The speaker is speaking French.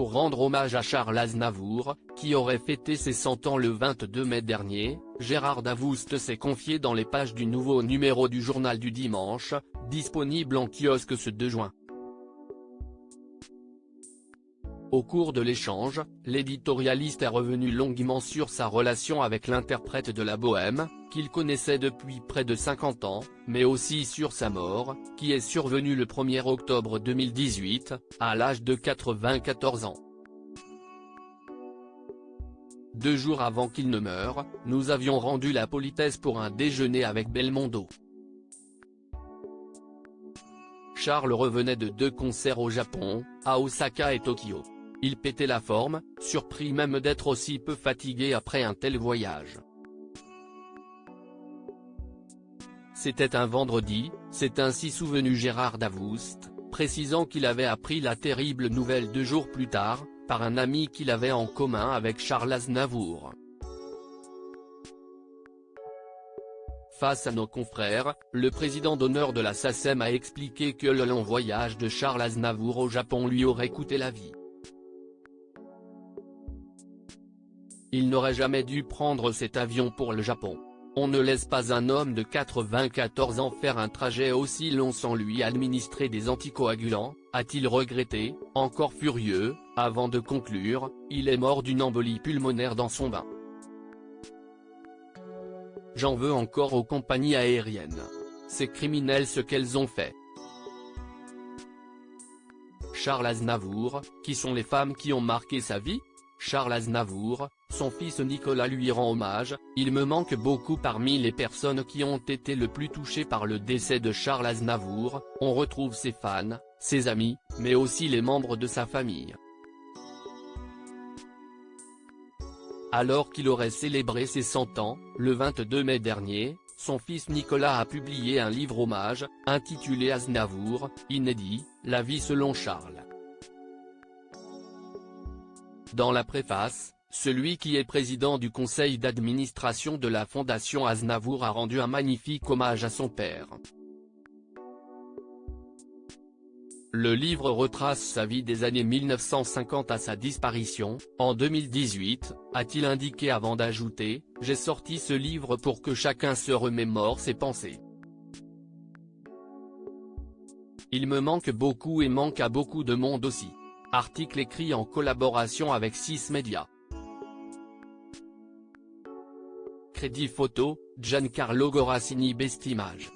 pour rendre hommage à Charles Aznavour, qui aurait fêté ses 100 ans le 22 mai dernier, Gérard Davoust s'est confié dans les pages du nouveau numéro du Journal du Dimanche, disponible en kiosque ce 2 juin. Au cours de l'échange, l'éditorialiste est revenu longuement sur sa relation avec l'interprète de la Bohème, qu'il connaissait depuis près de 50 ans, mais aussi sur sa mort, qui est survenue le 1er octobre 2018, à l'âge de 94 ans. 2 jours avant qu'il ne meure, nous avions rendu la politesse pour un déjeuner avec Belmondo. Charles revenait de 2 concerts au Japon, à Osaka et Tokyo. Il pétait la forme, surpris même d'être aussi peu fatigué après un tel voyage. C'était un vendredi, s'est ainsi souvenu Gérard Davoust, précisant qu'il avait appris la terrible nouvelle 2 jours plus tard, par un ami qu'il avait en commun avec Charles Aznavour. Face à nos confrères, le président d'honneur de la SACEM a expliqué que le long voyage de Charles Aznavour au Japon lui aurait coûté la vie. Il n'aurait jamais dû prendre cet avion pour le Japon. On ne laisse pas un homme de 94 ans faire un trajet aussi long sans lui administrer des anticoagulants, a-t-il regretté, encore furieux, avant de conclure, il est mort d'une embolie pulmonaire dans son bain. J'en veux encore aux compagnies aériennes. C'est criminel ce qu'elles ont fait. Charles Aznavour, qui sont les femmes qui ont marqué sa vie ? Charles Aznavour, son fils Nicolas lui rend hommage, il me manque beaucoup parmi les personnes qui ont été le plus touchées par le décès de Charles Aznavour, on retrouve ses fans, ses amis, mais aussi les membres de sa famille. Alors qu'il aurait célébré ses 100 ans, le 22 mai dernier, son fils Nicolas a publié un livre hommage, intitulé Aznavour, inédit, La vie selon Charles. Dans la préface, celui qui est président du conseil d'administration de la Fondation Aznavour a rendu un magnifique hommage à son père. Le livre retrace sa vie des années 1950 à sa disparition, en 2018, a-t-il indiqué avant d'ajouter « J'ai sorti ce livre pour que chacun se remémore ses pensées. Il me manque beaucoup et manque à beaucoup de monde aussi. » Article écrit en collaboration avec 6 médias. Crédit photo, Giancarlo Gorassini Best Images.